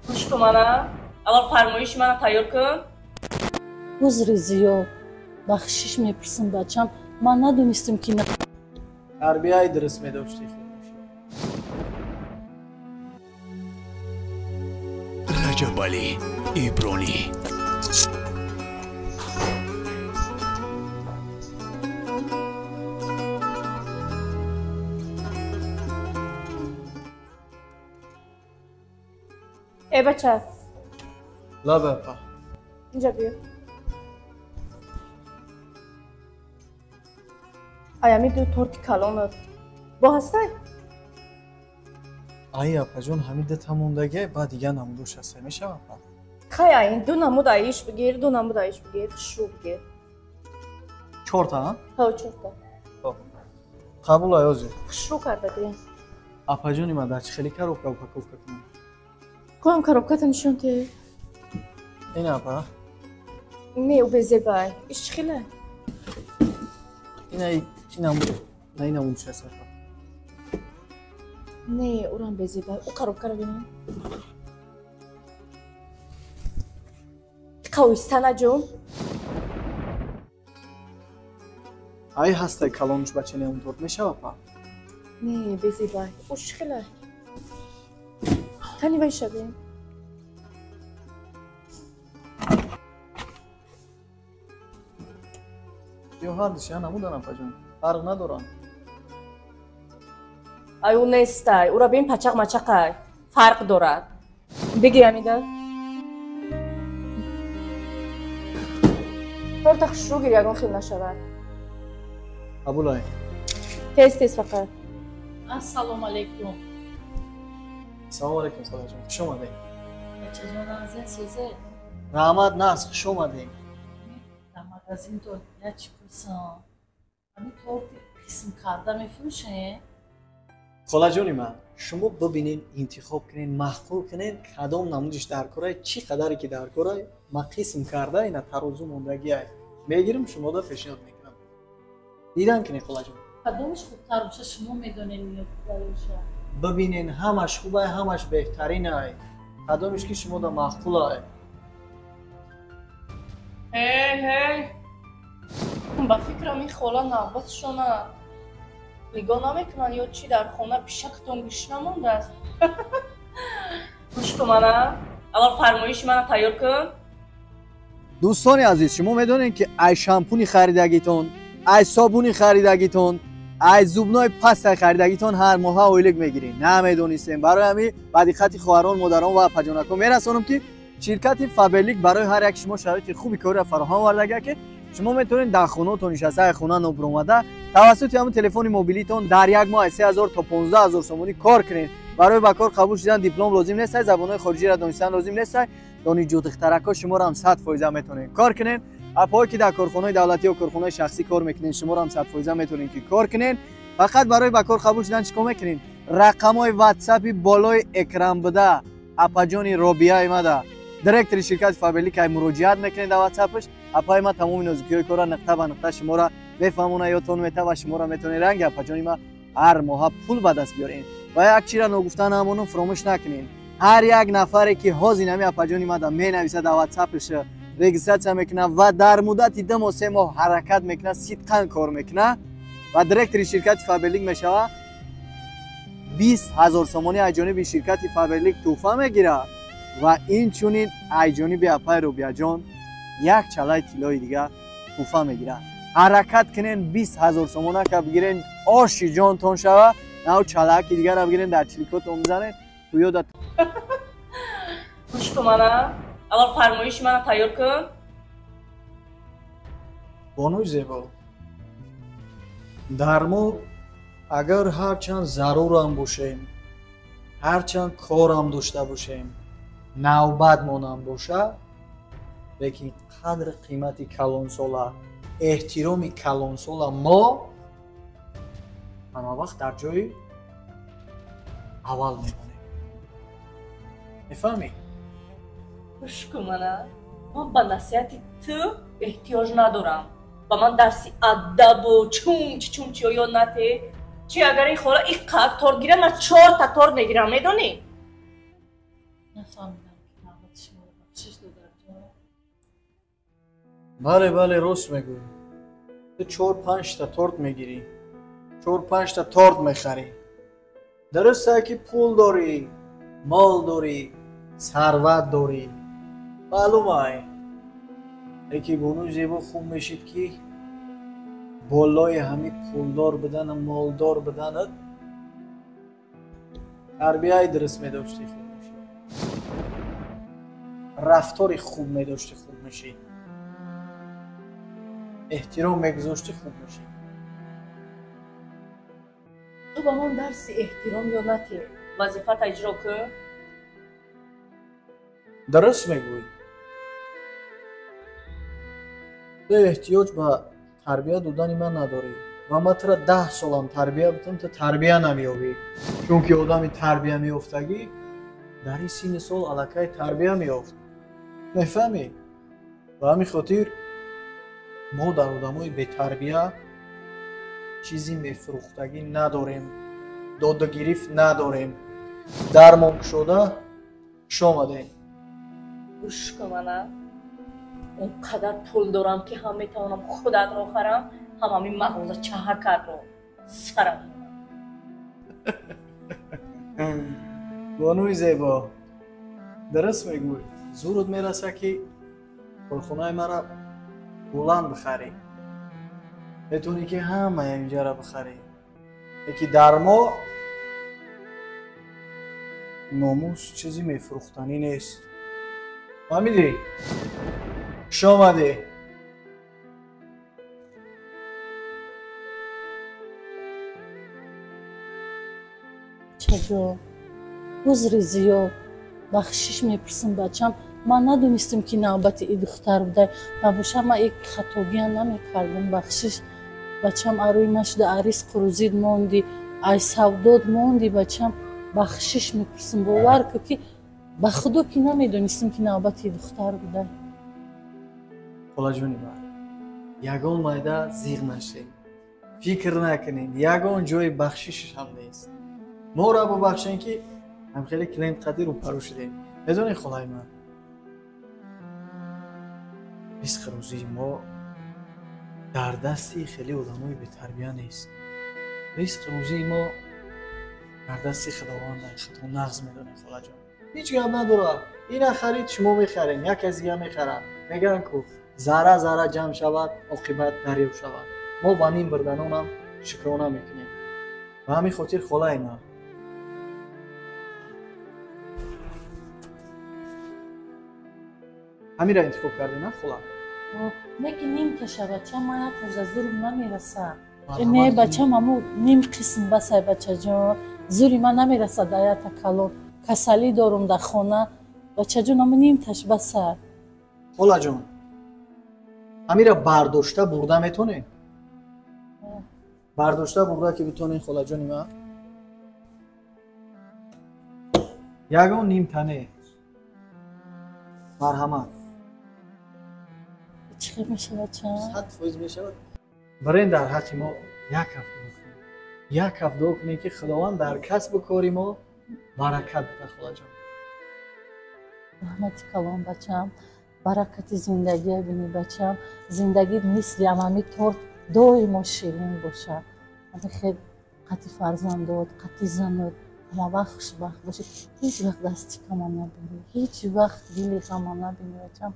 گوش کن منو. اول فرمایش منو تیار کن. عذر زیاد بخشش میپرسم بچم من ندونستم که نه تربیه درست میداشتی رجب علی ایبرانی. ای بچه لا بپا اینجا بیا. آیا میدونی ترک کلانت با هسته؟ ای اپا جون همیده تموندگه بعد دیگه نمودوش هسته میشه اپا خیلی این دو نمود ایش بگیر دو نمود ایش بگیر شو بگیر. چورتا ها؟ ها چورتا. قبول آیازی شو کرده دیم. اپا جونی من در چه خیلی کروبکا اپاکوفکا کنم کدام کروبکت نشون تی؟ این اپا نه او بزی بای. ایش خیلی؟ این نمود نه این نمودش هسته نه اوران بزی بای. او کروبکا رو بینم. قویستانه جون. ای هسته کلانش بچه نمود میشه اپا نه بزی بای. اوش خیلی؟ تانی ویشه بیم. یو هردش یا نمودن اپا جون فرق ندارن ای او نیسته. او را بین پچق مچقه فرق دارد. بگی همیده. تورتا خشرو گیر یکان خیل نشود. قبول آی تیز تیز فقط. السلام علیکم سلام علیکم سلام جون خوش اومدین بچه جان از این سوزه رحمت ناز خوش اومدین در مغازین تو یچ پرسان همین طور قسم کرده میفروشه خاله جونی من شما ببینین انتخاب کنین محقول کنین کدام نمودش در کارای چی قدری که در کارای ما قسم کرده اینا ترازو موندگی های میگیرم شما دا پیشنهاد میکنم دیدن کنین خاله جون کدامش خوبتر باشه شما میدونین یا باشه ببینین همش خوبه همش بهترینه ای کدامش که شما دا محقول های هی با فکرم این خولا نوبتشونه نگاه نمیکنن یا چی در خونه پیشکتون گوش نمونده است. گوش کن منو. اول فرمایش منو تیار کن. دوستان عزیز شما میدونین که ای شامپونی خریدگیتون ای صابونی خریدگیتون ای زوبنای پست خریدگیتون هر ماه اویلک میگیرین نمیدونستین برای همین بعدی خطی خواهران مادران و پجانکا میرسونم که شرکت فابریک برای هر یک شما شرایط خوبی کاری فراهم آورده که شما میتونین در خونه‌تون نشسته خونه نوبر اومده توسط همون تلفن موبیلیتون در یک ماه 3000 تا 15000 تومانی کار کنین برای با کار قبول شدن دیپلم لازم نیست زبان‌های خارجی را دانستن لازم نیست دانشجو دخترکا شما را هم 100% میتونین کار کنین اپایی که در کارخانه‌های دولتی و کارخانه‌های شخصی کار میکنین شما را هم 100% میتونین که کار کنین فقط برای با کار قبول شدن چیکار میکنین رقم‌های واتساپ بالای اکران بده اپاجانی رابیه ماده دایرکتر شرکت فابریک مراجعت میکنین در واتساپش اپای ما تمام نزدیکی کارا نقطه به نقطه شما را بفهمونه یادتون میته و شما را میتونین رنگ اپاجانی ما هر ماه پول به دست بیارین و یک چیز را نگفتن همونو فراموش نکنین هر یک نفری که حاضر نمی اپاجانی ما می نویسه در واتساپش رجیستراسیون میکنه و در مدت 2 ماه 3 ماه حرکت میکنه صدقاً کار میکنه و دایرکتر شرکت فابریک میشوه 20000 تومانی از جانب شرکت فابریک تحفه میگیره و این چونین ایجانبی اپای روبیا جان یک چلای طلای دیگه تحفه میگیره حرکت کنین 20000 تومان که بگیرین آشی جانتون شوه نه چلای که دیگه را بگیرین در چلیکاتون بزنین تو یادت گوش کن منو. اول فرمایش منو تیار کن. بانوی زیبا در ما اگر هرچند ضرور هم باشیم هرچند کار هم داشته باشیم نوبت مانم باشه لیکن قدر قیمتی کلانسالا احترامی کلانسالا ما همه وقت در جای اول میمونیم میفهمی؟ گوش کن منو. من به نصیحت تو احتیاج ندارم با من درسی ادب و چون چی یاد نته چی اگر این خولا این قدر تار گیره من 4 تا تار میگیرم میدونی؟ نفهمیدم شما بخشش دادم جان. بله راست میگوی. تو 4-5 تا تورت میگیری، 4-5 تا تورت میخری. درسته که پول داری، مال داری، ثروت داری، معلومه. یکی بونو زیبا خوب میشید که بالای همه پولدار بدن و مالدار بدنت تربیه درست میداشتی خوب میشی، رفتار خوب میداشتی خوب میشی، احترام میگذاشتی خوب میشی. تو با من درس احترام یا نتی وظیفت اجرا کن. درست میگوی. تو احتیاج به تربیه دادن من نداری و من تو را 10 سالم تربیه بدم تو تربیه نمیابی. چون که آدمی تربیه میافتگی در این سین سال علاقه تربیه میافت. میفهمی؟ و همین خاطر ما در آدمای بی تربیه چیزی میفروختگی نداریم، داد و گرفت نداریم، درمان شده شامده. گوش کن منه. اونقدر پول دارم که هم میتونم خودت رو خرم، هم همین مغازه چهکت رو سرم. بانوی زیبا درست میگوی. زورت میرسه که کارخونه مرا بلند بخری، میتونی که همه اینجا را بخری. یکی در ما ناموس چیزی میفروختنی نیست. فهمیدی؟ شامده. چجا عذر زیاد بخشش میپرسم بچم. من ندونستم که نوبت این دختر بوده و باشم من یک خطابی هم نمیکردم. بخشش بچم اروی مشد عریس قروزید موندی ای سوداد موندی بچم. بخشش میپرسم باور که به خدا که نمیدونستم که نوبت این دختر بوده. خلا جونی من یگان مایده زیغ نشیم، فکر نکنین یگان جای بخششش هم نیست. ما را ببخشین که هم خیلی کلینت قدی رو پرو شدیم. بدونی خلای من رزق روزی ما در دستی خیلی آدمای بی تربیه نیست. رزق روزی ما در دستی خداوند خدا نغز میدونه. خلا جان هیچ گپ نداره. این خرید شما میخرین، یک از دیگه میخرن، میگن کو ذره ذره جمع شود عاقبت دریو شود. ما با این بردنان هم شکرانه میکنیم و همین خاطر خلای من همین را انتخاب کردی نه خلا؟ نگی نیم کشه بچه من تا زورم نمیرسه. نه بچه مامو نیم قسم بسه بچه جان زوری من نمیرسه. دایت کلون کسلی دارم در خانه بچه جان اما نیم تش بسه. خلا جان همین را برداشته برده میتونین؟ برداشته برده که بتونین خلا جانی من؟ یگان نیم تنه مرحمت چی میشه بچه؟ 100% میشه. برین در حق ما یک هفته بکنیم، یک هفته بکنیم که خداوند در کسب کاری ما برکت بده. خدا جان رحمت کلام بچم برکت زندگی بینی بچم. زندگی مثل همه تورت دائما شیرین باشه. همه خیلی قطی فرزند داد قطی زن داد اما وقت باشه. هیچ وقت دستی کمان نبینی، هیچ وقت دلی کمان نبینی بچم.